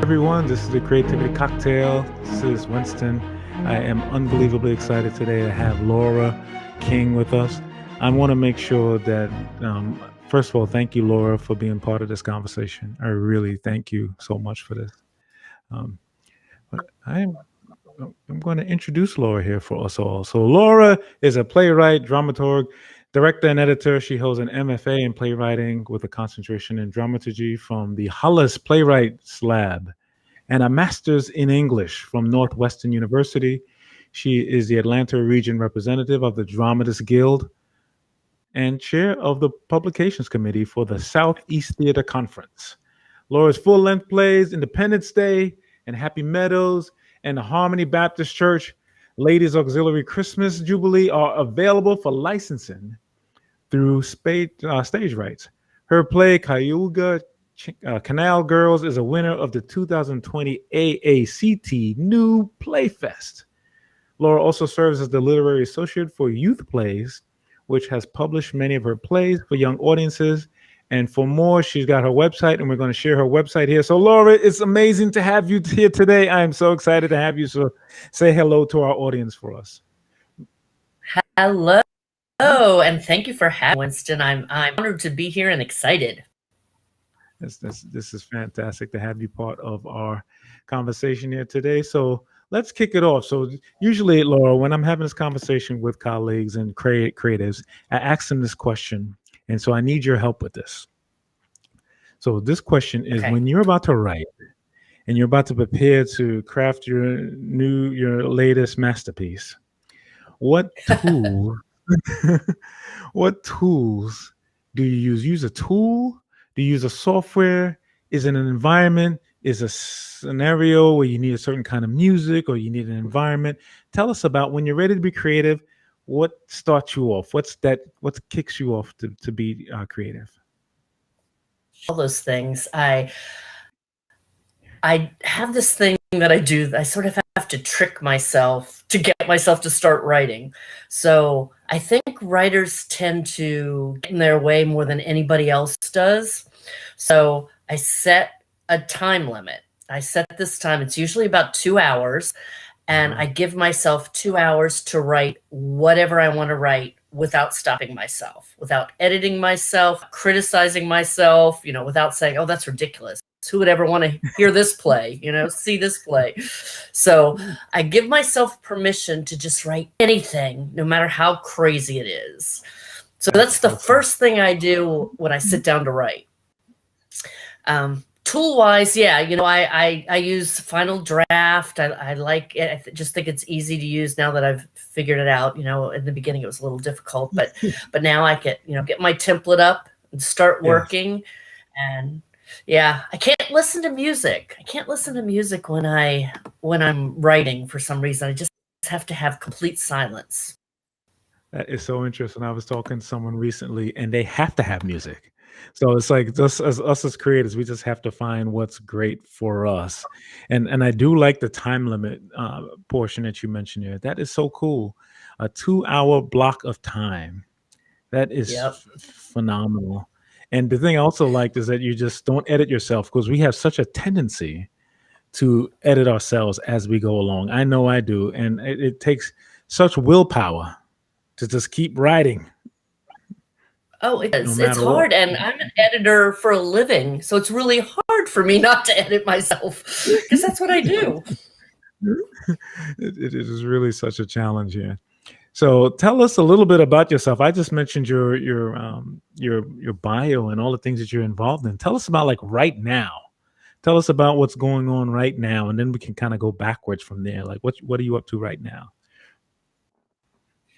everyone. This is the Creativity Cocktail. This is Winston. I am unbelievably excited today to have Laura King with us. I want to make sure that, first of all, thank you, Laura, for being part of this conversation. I really thank you so much for this. But I'm going to introduce Laura here for us all. So Laura is a playwright, dramaturg, director, and editor. She holds an MFA in playwriting with a concentration in dramaturgy from the Hollins Playwrights Lab and a master's in English from Northwestern University. She is the Atlanta region representative of the Dramatists Guild and chair of the publications committee for the Southeastern Theatre Conference. Laura's full-length plays, Independence Day and Happy Meadows, and the Harmony Baptist Church Ladies Auxiliary Christmas Jubilee are available for licensing through stage rights. Her play, Cayuga Canal Girls, is a winner of the 2020 AACT NewPlayFest. Laura also serves as the literary associate for YouthPLAYS, which has published many of her plays for young audiences. And for more, she's got her website, and we're going to share her website here. So, Laura, it's amazing to have you here today. I am so excited to have you. So say hello to our audience for us. Hello, and thank you for having me, Winston. I'm honored to be here and excited. This is fantastic to have you part of our conversation here today. So let's kick it off. So usually, Laura, when I'm having this conversation with colleagues and creatives, I ask them this question. And so I need your help with this. So this question is, when you're about to write and you're about to prepare to craft your latest masterpiece, what tools do you use? Use a tool? Do you use a software? Is it an environment? Is a scenario where you need a certain kind of music or you need an environment? Tell us about when you're ready to be creative. What starts you off? What kicks you off to be creative? All those things. I have this thing that I do. I sort of have to trick myself to get myself to start writing. So I think writers tend to get in their way more than anybody else does. So I set a time limit. I set this time. It's usually about 2 hours. And I give myself 2 hours to write whatever I want to write without stopping myself, without editing myself, criticizing myself, without saying, oh, that's ridiculous. Who would ever want to hear this play, see this play? So I give myself permission to just write anything, no matter how crazy it is. So that's the first thing I do when I sit down to write. Tool-wise, yeah, I use Final Draft. I like it. I just think it's easy to use now that I've figured it out. In the beginning it was a little difficult, but now I can, get my template up and start working. And yeah, I can't listen to music. I can't listen to music when I'm writing for some reason. I just have to have complete silence. That is so interesting. I was talking to someone recently, and they have to have music. So it's like just as us as creators, we just have to find what's great for us. And I do like the time limit portion that you mentioned here. That is so cool. A 2-hour block of time. That is phenomenal. And the thing I also like is that you just don't edit yourself, because we have such a tendency to edit ourselves as we go along. I know I do. And it takes such willpower to just keep writing. Oh, it is. It's hard. And I'm an editor for a living. So it's really hard for me not to edit myself, because that's what I do. It is really such a challenge here. So tell us a little bit about yourself. I just mentioned your bio and all the things that you're involved in. Tell us about right now. Tell us about what's going on right now, and then we can kind of go backwards from there. Like what are you up to right now?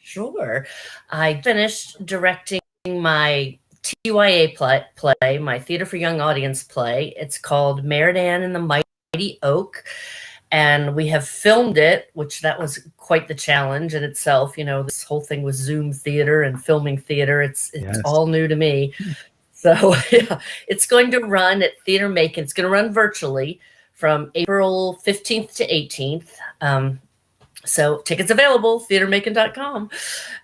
Sure. I finished directing my TYA play, my Theater for Young Audience play. It's called Meridan and the Mighty Oak. And we have filmed it, which that was quite the challenge in itself. This whole thing was Zoom theater and filming theater. It's all new to me. So it's going to run at Theater Macon. It's going to run virtually from April 15th to 18th. So tickets available, theatermacon.com.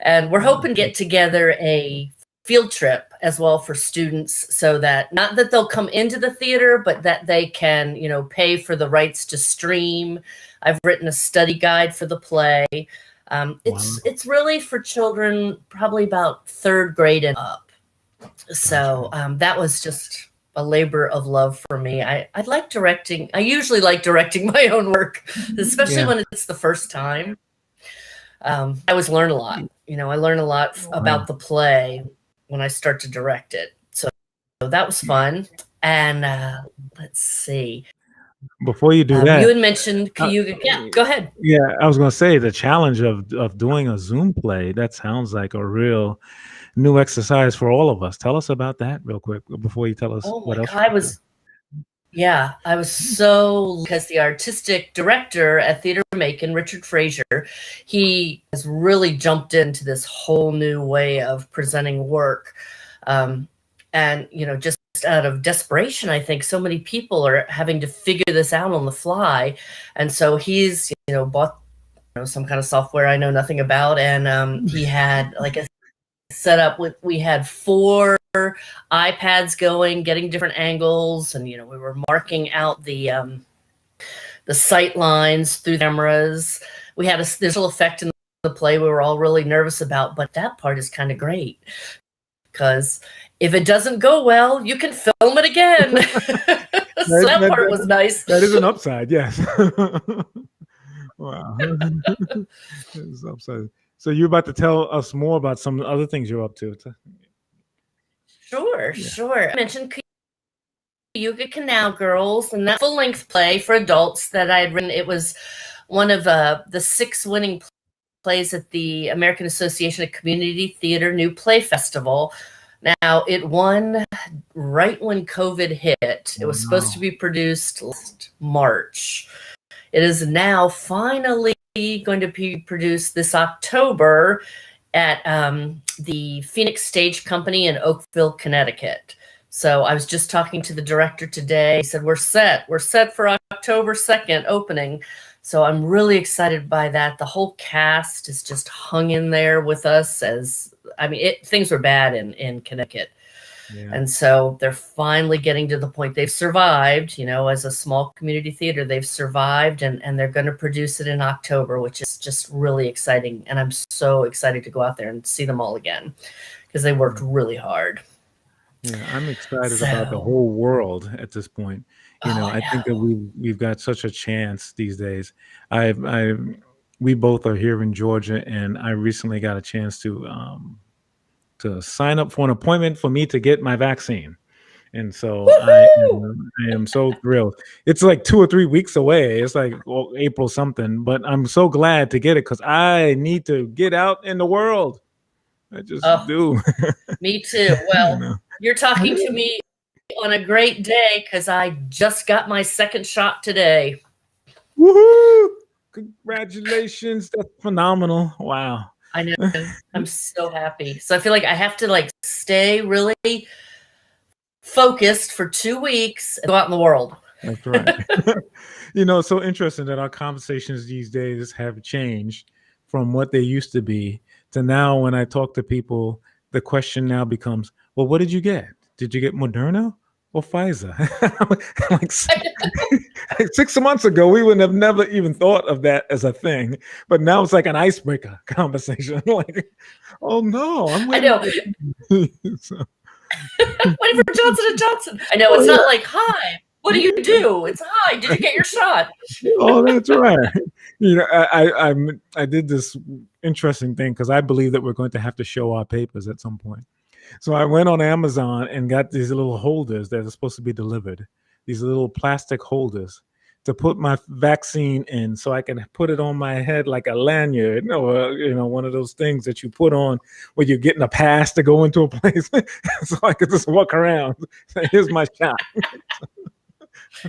And we're hoping to get together a field trip as well for students, so that not that they'll come into the theater, but that they can, pay for the rights to stream. I've written a study guide for the play. It's really for children, probably about 3rd grade and up. So that was just a labor of love for me. I like directing. I usually like directing my own work, especially when it's the first time. I always learn a lot. I learn a lot about the play when I start to direct it. So that was fun. And let's see. Before you do that, you had mentioned Cayuga. Yeah, go ahead. Yeah, I was going to say the challenge of doing a Zoom play. That sounds like a real new exercise for all of us. Tell us about that real quick before you tell us what else. I was so, because the artistic director at Theater Macon, Richard Frazier, he has really jumped into this whole new way of presenting work. And, just out of desperation, I think so many people are having to figure this out on the fly. And so he's, bought some kind of software I know nothing about. And he had like a setup we had 4 iPads going, getting different angles, and we were marking out the sight lines through cameras. We had a visual effect in the play we were all really nervous about, but that part is kind of great because if it doesn't go well, you can film it again. So that part was nice. That is an upside, yes. Wow. It's an upside. So you're about to tell us more about some other things you're up to. Sure. I mentioned Cayuga Canal Girls, and that full-length play for adults that I had written. It was one of the 6 winning plays at the American Association of Community Theater New Play Festival. Now, it won right when COVID hit. It was supposed to be produced last March. It is now finally going to be produced this October at the Phoenix Stage Company in Oakville, Connecticut. So I was just talking to the director today. He said, we're set for October 2nd opening. So I'm really excited by that. The whole cast is just hung in there with us things were bad in Connecticut. Yeah. And so they're finally getting to the point they've survived, as a small community theater, they've survived and they're going to produce it in October, which is just really exciting. And I'm so excited to go out there and see them all again because they worked really hard. Yeah, I'm excited about the whole world at this point. I think that we've got such a chance these days. We both are here in Georgia, and I recently got a chance to sign up for an appointment for me to get my vaccine. And so I am so thrilled. It's like 2 or 3 weeks away. It's like April something, but I'm so glad to get it because I need to get out in the world. I just do. Me too. Well, you're talking to me on a great day because I just got my 2nd shot today. Woohoo! Congratulations. That's phenomenal. Wow. I know. I'm so happy. So I feel like I have to stay really focused for 2 weeks and go out in the world. That's right. It's so interesting that our conversations these days have changed from what they used to be to now when I talk to people, the question now becomes, well, what did you get? Did you get Moderna or Pfizer? like 6 months ago, we would have never even thought of that as a thing. But now it's like an icebreaker conversation. Like, oh no, I'm waiting. I know. Waiting for Johnson & Johnson. I know, it's not like, hi, what do you do? It's, hi, did you get your shot? Oh, that's right. I did this interesting thing because I believe that we're going to have to show our papers at some point. So I went on Amazon and got these little holders that are supposed to be delivered, these little plastic holders to put my vaccine in so I can put it on my head like a lanyard, or, one of those things that you put on when you're getting a pass to go into a place. So I could just walk around. Say, here's my shot.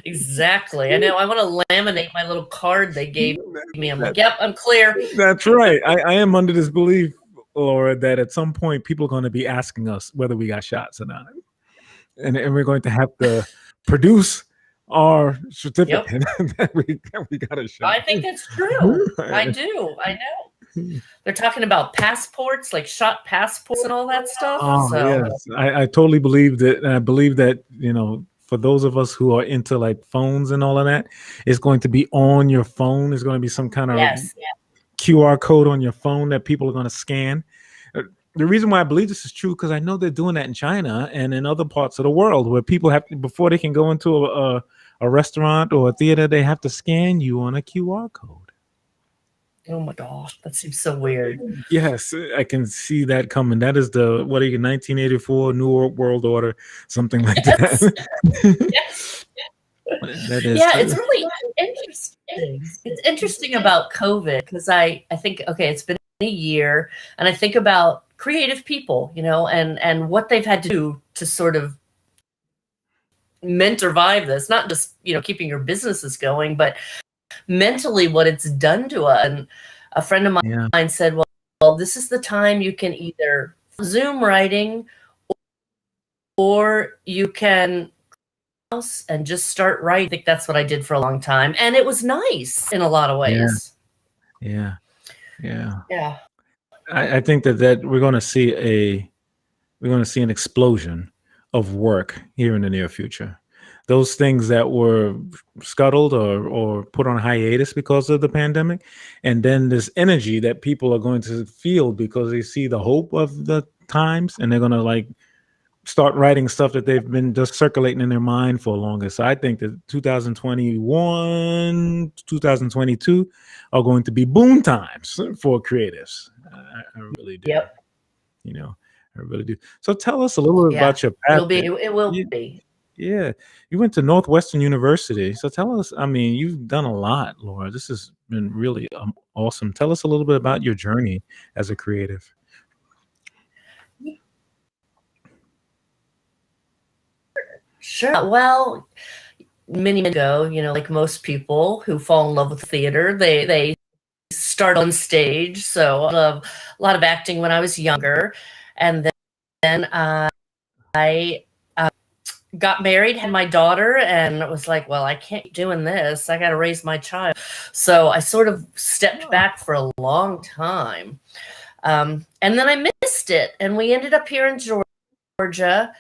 Exactly. I know. I want to laminate my little card they gave me. I'm like, yep, I'm clear. That's right. I am under this belief, Laura, that at some point people are going to be asking us whether we got shots or not. And we're going to have to produce our certificate that we got a shot. I think that's true. I do. I know. They're talking about passports, like shot passports and all that stuff. Oh, So yes. I totally believed it. And I believe that, for those of us who are into like phones and all of that, it's going to be on your phone. There's going to be some kind of yes, QR code on your phone that people are going to scan. The reason why I believe this is true, because I know they're doing that in China and in other parts of the world where people have to, before they can go into a restaurant or a theater, they have to scan you on a QR code. oh my gosh, that seems so weird. Yes, I can see that coming. That is the 1984 New World Order, something like that. Yes. That is. Yeah, it's really interesting. It's interesting about COVID because I think, okay, it's been a year, and I think about creative people, and what they've had to do to sort of survive this, not just, keeping your businesses going, but mentally what it's done to us. And a friend of mine said, well, this is the time you can either Zoom writing or you can and just start writing. I think that's what I did for a long time. And it was nice in a lot of ways. Yeah. I think that we're going to see an explosion of work here in the near future. Those things that were scuttled or put on hiatus because of the pandemic, and then this energy that people are going to feel because they see the hope of the times, and they're going to start writing stuff that they've been just circulating in their mind for longer. So I think that 2021, 2022 are going to be boom times for creatives. I really do. Yep. I really do. So tell us a little bit about your path. It will be. Yeah. You went to Northwestern University. So tell us, you've done a lot, Laura. This has been really awesome. Tell us a little bit about your journey as a creative. Sure. Well, many years ago, like most people who fall in love with theater, they start on stage. So I love a lot of acting when I was younger. And then I got married, had my daughter, and it was like, well, I can't keep doing this. I got to raise my child. So I sort of stepped back for a long time. And then I missed it. And we ended up here in Georgia.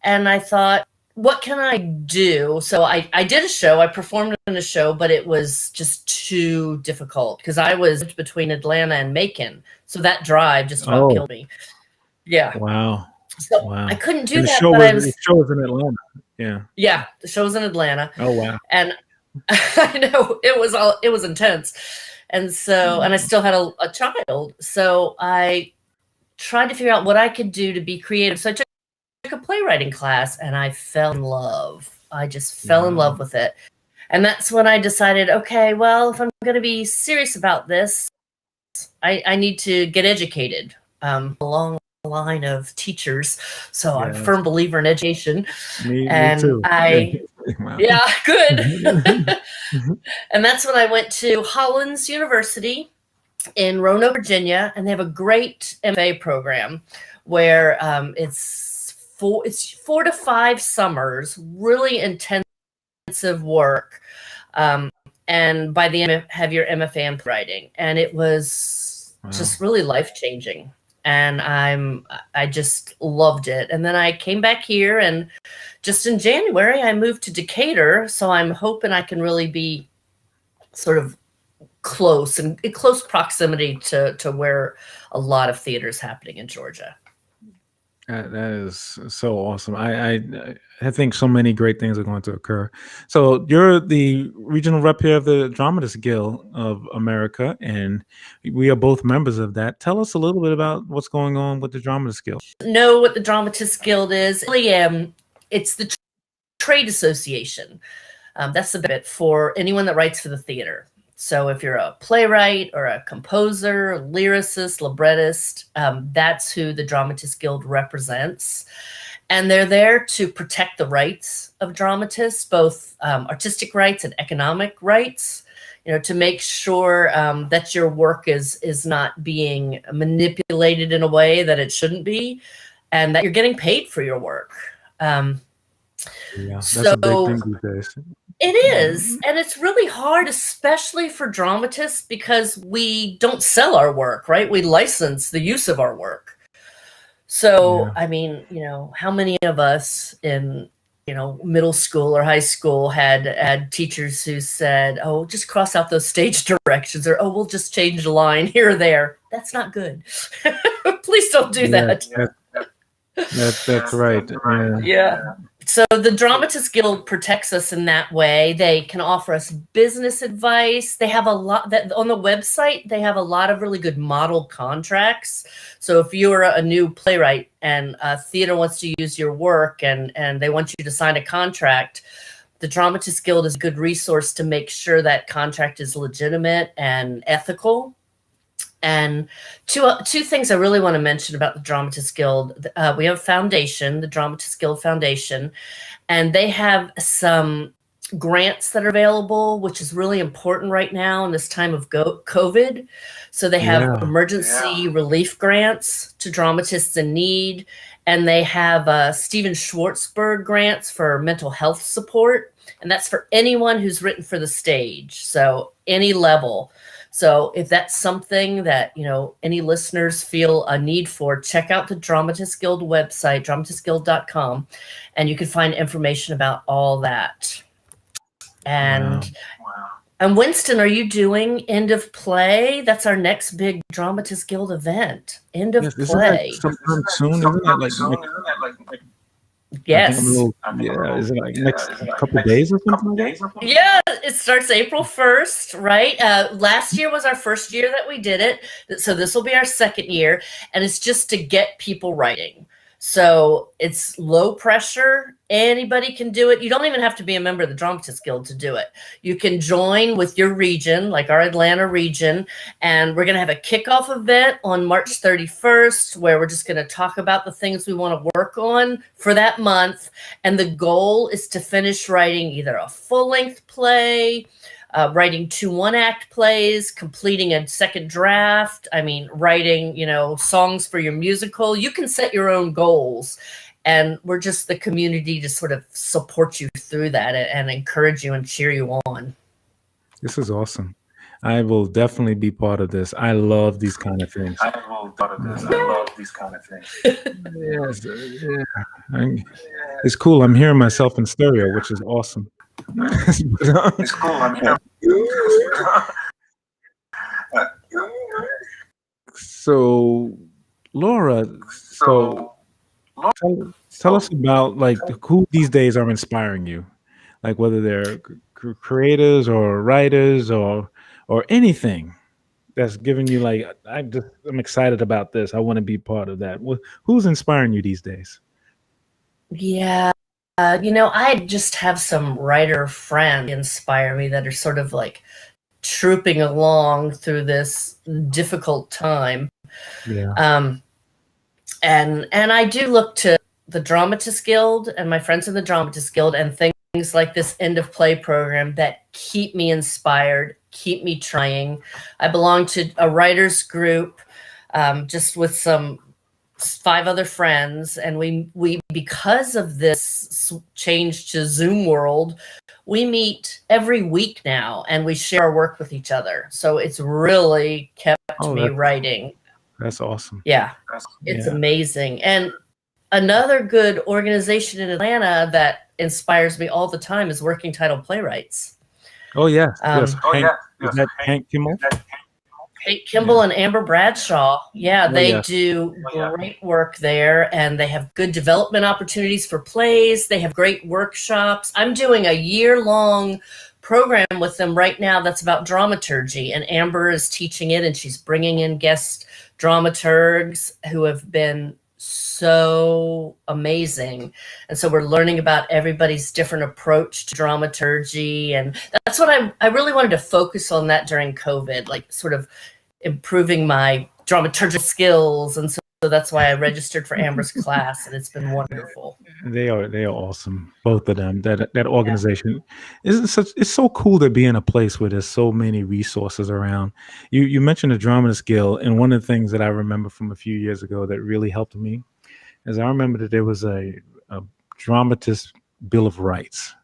And I thought, what can I do? So I did a show. I performed in a show, but it was just too difficult because I was between Atlanta and Macon. So that drive just about killed me. Yeah. Wow. So I couldn't do that. The show was in Atlanta. Yeah. Yeah. The show was in Atlanta. Oh, wow. And I know it was intense. And so, and I still had a child. So I tried to figure out what I could do to be creative. So I took a playwriting class and I fell in love. I just fell in love with it. And that's when I decided, okay, well, if I'm going to be serious about this, I need to get educated along the line of teachers. So I'm a firm believer in education. Me too. Wow. Yeah, good. And that's when I went to Hollins University in Roanoke, Virginia, and they have a great MFA program where it's 4 to 5 summers, really intensive work. And by the end, have your MFA in writing. And it was just really life-changing. And I just loved it. And then I came back here, and just in January, I moved to Decatur. So I'm hoping I can really be sort of close, and in close proximity to where a lot of theater is happening in Georgia. That is so awesome. I think so many great things are going to occur. So you're the regional rep here of the Dramatists Guild of America, and we are both members of that. Tell us a little bit about what's going on with the Dramatists Guild. Know what the Dramatists Guild is? It's the trade association. That's the bit for anyone that writes for the theater. So if you're a playwright or a composer, lyricist, librettist, that's who the Dramatists Guild represents. And they're there to protect the rights of dramatists, both artistic rights and economic rights, to make sure that your work is not being manipulated in a way that it shouldn't be, and that you're getting paid for your work. Yeah, that's a big So thing these days. it is, and it's really hard, especially for dramatists, because we don't sell our work, right? We license the use of our work. So, Yeah. I mean, how many of us in, middle school or high school had teachers who said, "Oh, just cross out those stage directions," or, "Oh, we'll just change the line here or there." That's not good. Please don't do Yeah, that. that's right. Yeah. Yeah. So the Dramatist Guild protects us in that way. They can offer us business advice. They have a lot that on the website, they have a lot of really good model contracts. So if you're a new playwright and a theater wants to use your work and they want you to sign a contract, the Dramatist Guild is a good resource to make sure that contract is legitimate and ethical. And two things I really want to mention about the Dramatist Guild. We have a foundation, the Dramatist Guild Foundation, and they have some grants that are available, which is really important right now in this time of COVID. So they have Yeah. emergency relief grants to dramatists in need, and they have Steven Schwartzberg grants for mental health support, and that's for anyone who's written for the stage, so any level. So if that's something that, any listeners feel a need for, check out the Dramatist Guild website, dramatistguild.com, and you can find information about all that. And Winston, are you doing End of Play? That's our next big Dramatist Guild event. End of Play. Isn't that sometime soon? Isn't that like Yes. Yeah, is it like next couple of days or something like that? Yeah, it starts April 1st, right? Last year was our first year that we did it. So this will be our second year. And it's just to get people writing. So it's low pressure. Anybody can do it. You don't even have to be a member of the Dramatist Guild to do it. You can join with your region, like our Atlanta region. And we're going to have a kickoff event on March 31st, where we're just going to talk about the things we want to work on for that month. And the goal is to finish writing either a full-length play, writing 2 one-act plays, completing a second draft. I mean, writing, songs for your musical. You can set your own goals. And we're just the community to sort of support you through that and encourage you and cheer you on. This is awesome. I will definitely be part of this. I love these kind of things. Yes, it's cool. I'm hearing myself in stereo, which is awesome. It's cool. So, Laura, tell us about like who these days are inspiring you, like whether they're creators or writers or anything that's giving you like I'm excited about this. I want to be part of that. Who's inspiring you these days? Yeah. I just have some writer friends inspire me that are sort of like trooping along through this difficult time. Yeah. And I do look to the Dramatist Guild and my friends in the Dramatist Guild and things like this End of Play program that keep me inspired, keep me trying. I belong to a writers group, just with some 5 other friends, and we because of this change to Zoom world, we meet every week now and we share our work with each other. So it's really kept me writing. That's awesome. Yeah, it's amazing. And another good organization in Atlanta that inspires me all the time is Working Title Playwrights. Oh yeah, yes. Is that Hank Kimmel? Hank Kimball and Amber Bradshaw. Yeah, they do great work there, and they have good development opportunities for plays. They have great workshops. I'm doing a year-long program with them right now that's about dramaturgy, and Amber is teaching it, and she's bringing in guest dramaturgs who have been so amazing. And so we're learning about everybody's different approach to dramaturgy, and that's what I really wanted to focus on that during COVID, like sort of improving my dramaturgical skills. And so that's why I registered for Amber's class, and it's been wonderful. They are awesome, both of them. That organization it's so cool to be in a place where there's so many resources around. You mentioned the Dramatist Guild, and one of the things that I remember from a few years ago that really helped me is I remember that there was a dramatist Bill of Rights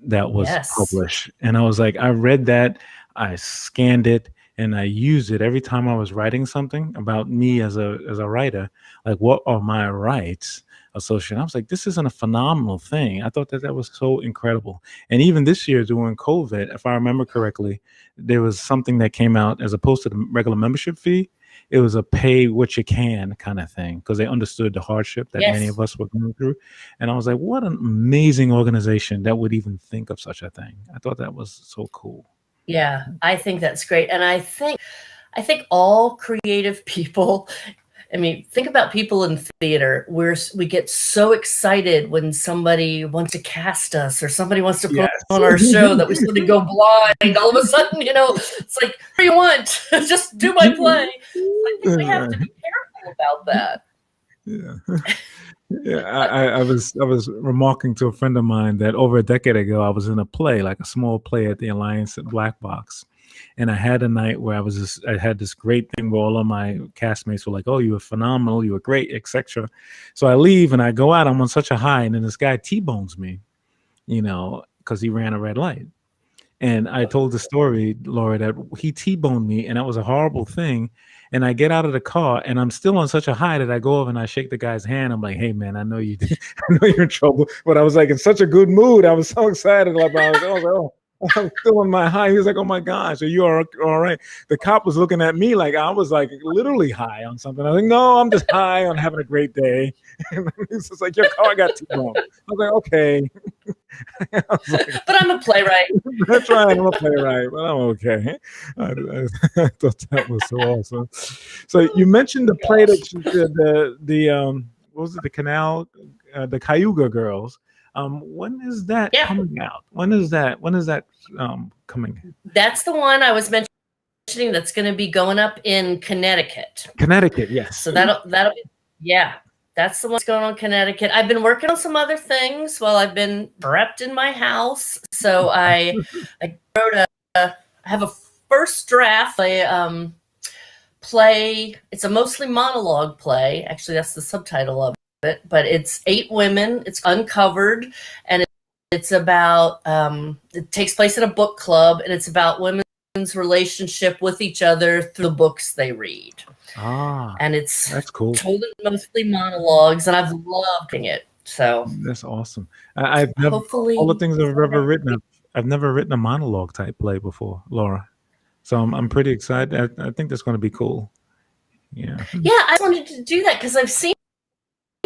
that was Yes. published. And I was like, I read that, I scanned it, and I used it every time I was writing something about me as a writer. Like, what are my rights associated? I was like, this isn't a phenomenal thing. I thought that that was so incredible. And even this year during COVID, if I remember correctly, there was something that came out as opposed to the regular membership fee. It was a pay what you can kind of thing because they understood the hardship that many of us were going through. And I was like, what an amazing organization that would even think of such a thing. I thought that was so cool. Yeah, I think that's great. And I think all creative people, I mean, think about people in theater where we get so excited when somebody wants to cast us or somebody wants to put on our show that we sort of go blind. All of a sudden, it's like, what do you want? Just do my play. I think we have to be careful about that. Yeah. Yeah, I was remarking to a friend of mine that over a decade ago, I was in a play, like a small play at the Alliance at Black Box. And I had a night where I had this great thing where all of my castmates were like, oh, you were phenomenal, you were great, etc. So I leave and I go out, I'm on such a high, and then this guy T-bones me, because he ran a red light. And I told the story, Laura, that he T-boned me, and that was a horrible thing. And I get out of the car, and I'm still on such a high that I go over and I shake the guy's hand. I'm like, hey, man, I know you did. I know you're in trouble. But I was like in such a good mood. I was so excited. I was like, oh, I'm still on my high. He was like, oh, my gosh, are you all right? The cop was looking at me like I was like literally high on something. I was like, no, I'm just high on having a great day. And he's just like, your car got T-boned. I was like, okay. But I'm a playwright. That's right. I'm a playwright, but I'm okay. I thought that was so awesome. So you mentioned the play that you did, the what was it? The Cayuga Girls. When is that coming out? When is that coming? That's the one I was mentioning. That's going to be going up in Connecticut. Connecticut, yes. So that'll be, that's the one that's going on in Connecticut. I've been working on some other things while I've been prepped in my house. So I wrote I have a first draft play. It's a mostly monologue play. Actually, that's the subtitle of it. But it's 8 women. It's uncovered, and it's about. It takes place in a book club, and it's about women's relationship with each other through the books they read. And that's cool. Told in mostly monologues, and I've loved it. So that's awesome. I've never, all the things I've ever written, I've never written a monologue type play before, Laura. So I'm pretty excited. I think that's going to be cool. Yeah. Yeah, I wanted to do that because I've seen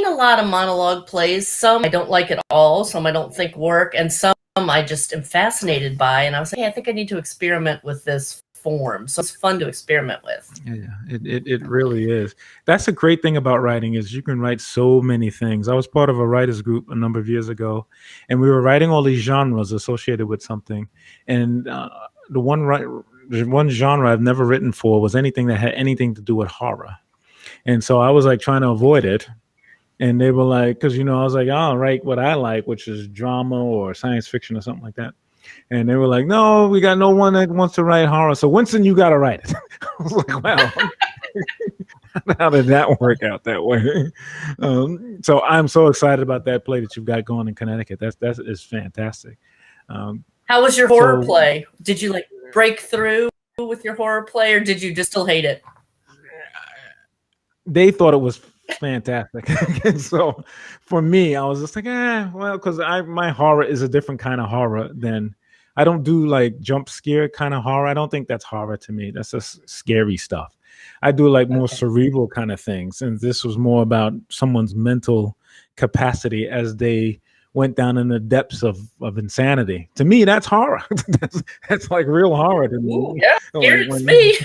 a lot of monologue plays. Some I don't like at all. Some I don't think work, and some I just am fascinated by. And I was like, hey, I think I need to experiment with this form. So it's fun to experiment with. Yeah, it really is. That's a great thing about writing is you can write so many things. I was part of a writers group a number of years ago, and we were writing all these genres associated with something. And the one genre I've never written for was anything that had anything to do with horror. And so I was like trying to avoid it. And they were like, because, I was like, I'll write what I like, which is drama or science fiction or something like that. And they were like, no, we got no one that wants to write horror. So Winston, you got to write it. I was like, wow, how did that work out that way? So I'm so excited about that play that you've got going in Connecticut. That is fantastic. How was your horror play? Did you break through with your horror play, or did you just still hate it? They thought it was fantastic. And so for me, I was just like, well, because my horror is a different kind of horror than I don't do like jump scare kind of horror. I don't think that's horror to me. That's just scary stuff. I do like more cerebral kind of things. And this was more about someone's mental capacity as they went down in the depths of insanity. To me, that's horror. that's like real horror to me. Ooh, yeah, it's me.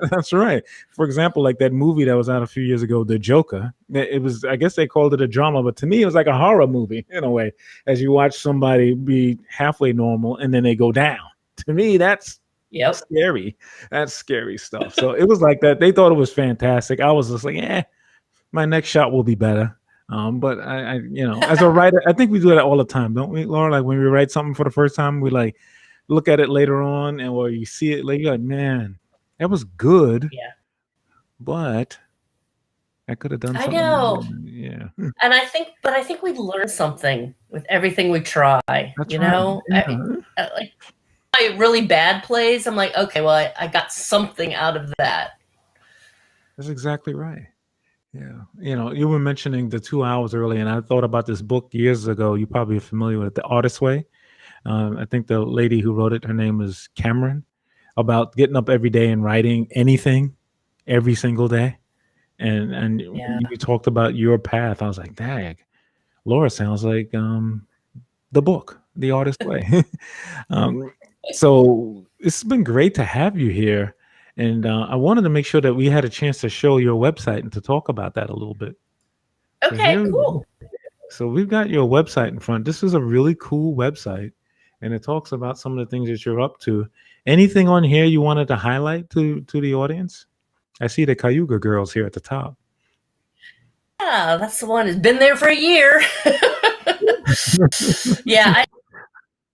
That's right. For example, like that movie that was out a few years ago, The Joker. It was, I guess they called it a drama, but to me, it was like a horror movie in a way. As you watch somebody be halfway normal and then they go down. To me, that's scary. That's scary stuff. So it was like that. They thought it was fantastic. I was just like, my next shot will be better. But I as a writer, I think we do that all the time, don't we, Laura? Like when we write something for the first time, we like look at it later on, and you see it, like you're like, man, that was good. Yeah. But I could have done I something. know. Yeah. And I think we learn something with everything we try, That's you right. know? Yeah. Like my really bad plays, I'm like, okay, well, I got something out of that. That's exactly right. Yeah. You were mentioning the 2 hours earlier, and I thought about this book years ago. You probably are familiar with it, The Artist's Way. I think the lady who wrote it, her name was Cameron, about getting up every day and writing anything every single day. And Yeah. you talked about your path. I was like, dang, Laura sounds like the book, The Artist's Way. um, so it's been great to have you here. And I wanted to make sure that we had a chance to show your website and to talk about that a little bit. So Okay, here, cool. so we've got your website in front. This is a really cool website, and it talks about some of the things that you're up to. Anything on here you wanted to highlight to the audience? I see the Cayuga Girls here at the top. Yeah, that's the one. It's been there for a year. Yeah,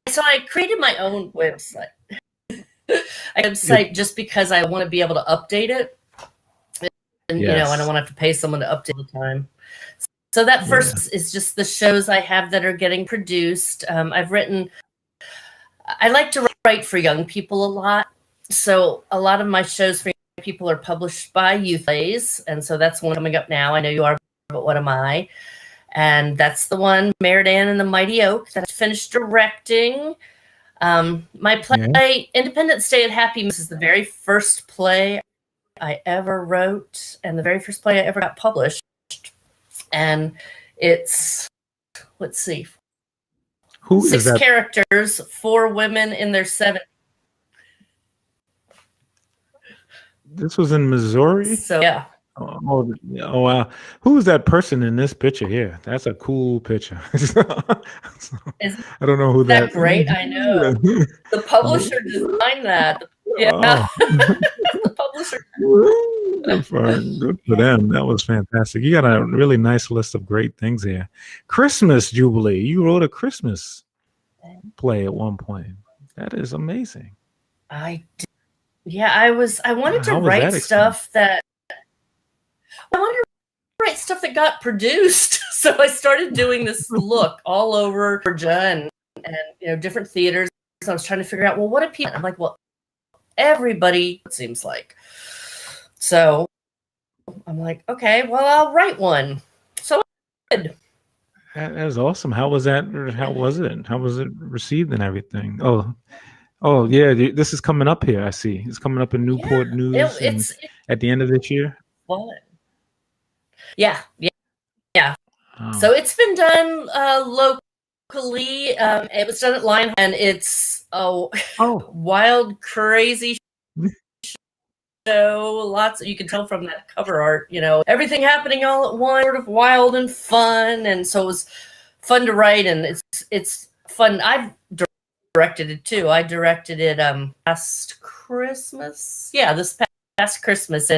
so I created my own website. Just because I want to be able to update it. And, I don't want to have to pay someone to update all the time. So that first is just the shows I have that are getting produced. I like to write for young people a lot. So a lot of my shows for young people are published by YouthPLAYS. And so that's one coming up now. I know you are, but what am I? And that's the one, Meridan and the Mighty Oak, that I finished directing. My play, Independence Day at Happy Meadows, is the very first play I ever wrote and the very first play I ever got published. And it's, let's see, Who is that? 6 characters, 4 women in their 70s. This was in Missouri? So, yeah. Oh, wow. Who is that person in this picture here? That's a cool picture. I don't know who that is. Great? I know. The publisher designed that. Yeah. Oh. The publisher. Good for them. That was fantastic. You got a really nice list of great things here. Christmas Jubilee. You wrote a Christmas play at one point. That is amazing. I did. Yeah, I wanted to write stuff that got produced. So I started doing this look all over Georgia and different theaters. So I was trying to figure out, well, what do people? I'm like, well, everybody, it seems like. So I'm like, okay, well, I'll write one. So I did. That is awesome. How was that? How was it? How was it received and everything? Oh yeah, this is coming up here. I see. It's coming up in Newport News it's at the end of this year. Fun. Yeah. Oh. So it's been done locally. It was done at Lion, and it's wild, crazy show. You can tell from that cover art. Everything happening all at once, sort of wild and fun, and so it was fun to write, and it's fun. I've directed it too. I directed it last Christmas. Yeah, this past Christmas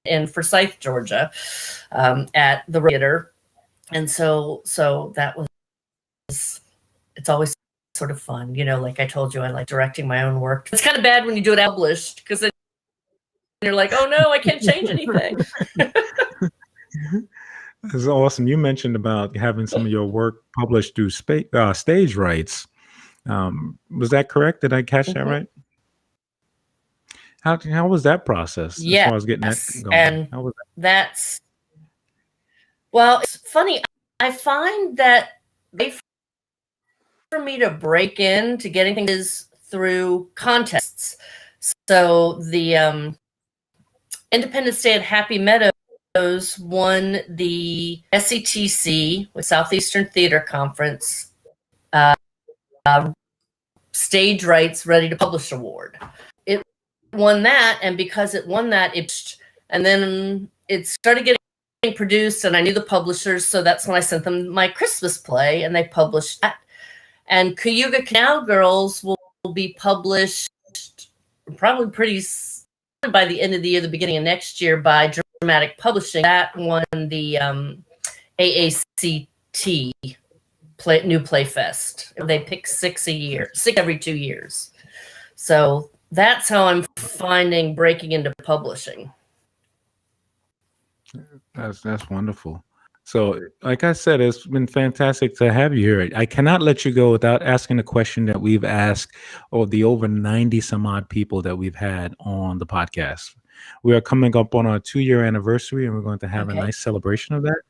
in Forsyth, Georgia, at the theater. And so that was, it's always sort of fun. Like I told you, I like directing my own work. It's kind of bad when you do it published, because then you're like, oh no, I can't change anything. That's awesome. You mentioned about having some of your work published through stage rights. Was that correct? Did I catch that right? How was that process? Yeah, as far as getting that going? And how was that? Well, it's funny. I find that for me to break into getting things through contests. So the Independence Day at Happy Meadows won the SETC, with Southeastern Theatre Conference, Stage Rights Ready to Publish Award. It won that, and because it won that, and then it started getting produced, and I knew the publishers, so that's when I sent them my Christmas play, and they published that. And Cayuga Canal Girls will be published probably pretty by the end of the year, the beginning of next year, by Dramatic Publishing. That won the AACT NewPlayFest. They pick 6 every 2 years. So that's how I'm finding breaking into publishing. That's wonderful. So, like I said, it's been fantastic to have you here. I cannot let you go without asking a question that we've asked of the over 90 some odd people that we've had on the podcast. We are coming up on our 2-year anniversary, and we're going to have a Okay. nice celebration of that.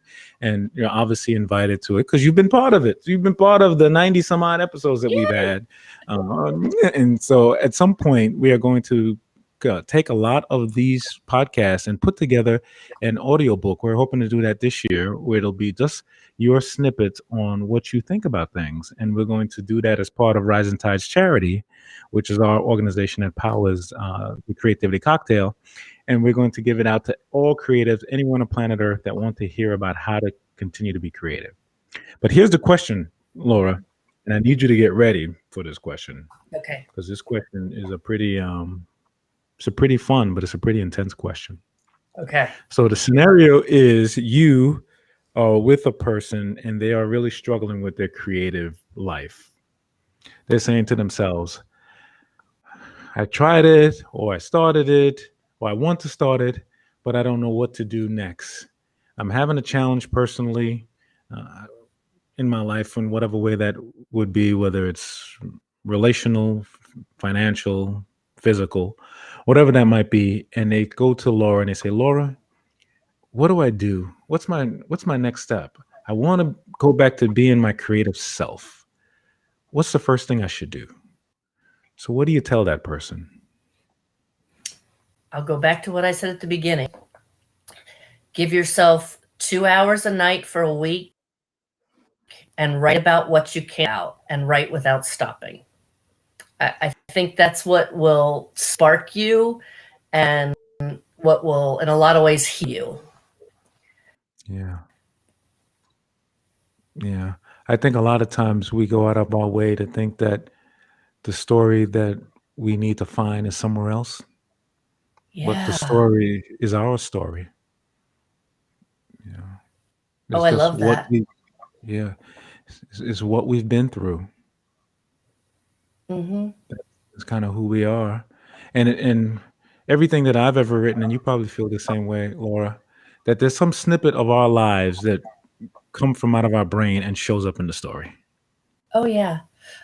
And you're obviously invited to it because you've been part of it. You've been part of the 90 some odd episodes that we've Yay. had. And so at some point, we are going to take a lot of these podcasts and put together an audiobook. We're hoping to do that this year, where it'll be just your snippets on what you think about things. And we're going to do that as part of Rising Tides Charity, which is our organization that powers the Creativity Cocktail. And we're going to give it out to all creatives, anyone on planet Earth that want to hear about how to continue to be creative. But here's the question, Laura, and I need you to get ready for this question. Okay. Because this question is a pretty it's a pretty fun, but it's a pretty intense question. Okay. So the scenario is you are with a person and they are really struggling with their creative life. They're saying to themselves, I tried it, or I started it, or I want to start it, but I don't know what to do next. I'm having a challenge personally in my life in whatever way that would be, whether it's relational, financial, physical, whatever that might be. And they go to Laura and they say, Laura, what do I do? What's my next step? I want to go back to being my creative self. What's the first thing I should do? So what do you tell that person? I'll go back to what I said at the beginning. Give yourself 2 hours a night for a week and write about what you can out and write without stopping. I think that's what will spark you and what will, in a lot of ways, heal you. Yeah. Yeah. I think a lot of times we go out of our way to think that the story that we need to find is somewhere else. But the Yeah. story is our story. Yeah. Oh, It's I just love what that. yeah. It's what we've been through. Mm-hmm. It's kind of who we are. And everything that I've ever written, and you probably feel the same way, Laura, that there's some snippet of our lives that come from out of our brain and shows up in the story. Oh, yeah.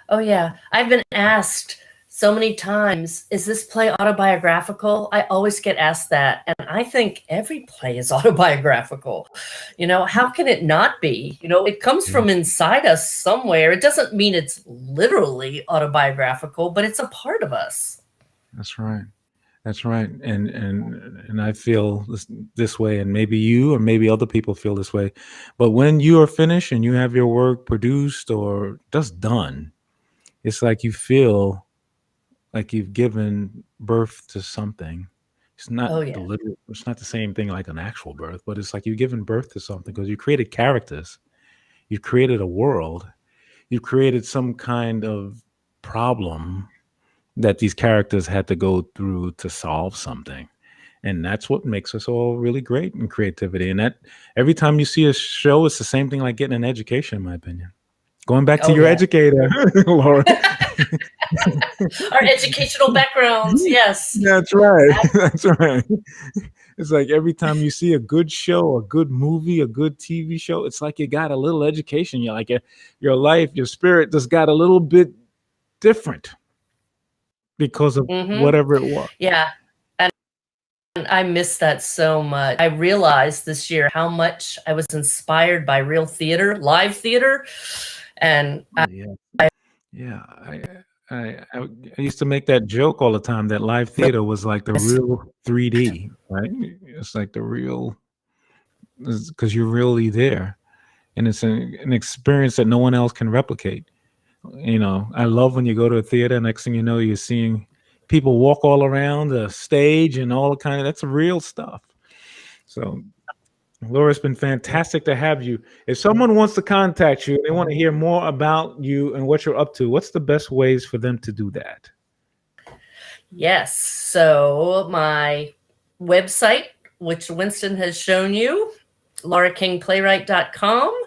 Oh, yeah. I've been asked so many times, is this play autobiographical? I always get asked that. And I think every play is autobiographical. How can it not be? It comes from inside us somewhere. It doesn't mean it's literally autobiographical, but it's a part of us. That's right. That's right. And I feel this way, and maybe you or maybe other people feel this way. But when you are finished and you have your work produced or just done, it's like you feel like you've given birth to something. It's not Oh, yeah. it's not the same thing like an actual birth, but it's like you've given birth to something because you created characters. You created a world. You created some kind of problem that these characters had to go through to solve something. And that's what makes us all really great in creativity. And that every time you see a show, it's the same thing like getting an education, in my opinion. Going back to Oh, your yeah. educator, Laura. Our educational backgrounds, yes. That's right. That's right. It's like every time you see a good show, a good movie, a good TV show, it's like you got a little education. You're like your life, your spirit just got a little bit different because of whatever it was. Yeah. And I miss that so much. I realized this year how much I was inspired by real theater, live theater. And I used to make that joke all the time that live theater was like the real 3D, right? It's like the real, because you're really there, and it's an experience that no one else can replicate. I love when you go to a theater. Next thing you know, you're seeing people walk all around the stage and all the kind of that's real stuff. So, Laura, it's been fantastic to have you. If someone wants to contact you, they want to hear more about you and what you're up to, what's the best ways for them to do that? Yes. So my website, which Winston has shown you, laurakingplaywright.com.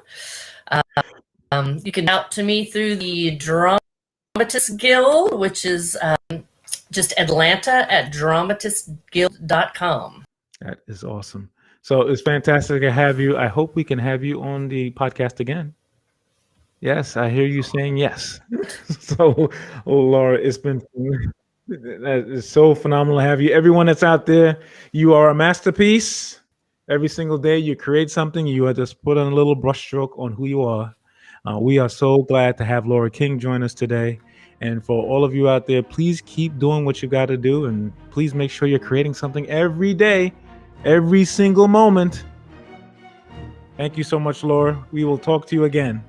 You can out to me through the Dramatists Guild, which is just Atlanta at dramatistguild.com. That is awesome. So it's fantastic to have you. I hope we can have you on the podcast again. Yes, I hear you saying yes. So, oh Laura, it's been it's so phenomenal to have you. Everyone that's out there, you are a masterpiece. Every single day you create something, you are just put on a little brushstroke on who you are. We are so glad to have Laura King join us today. And for all of you out there, please keep doing what you got to do. And please make sure you're creating something every day, every single moment. Thank you so much, Laura. We will talk to you again.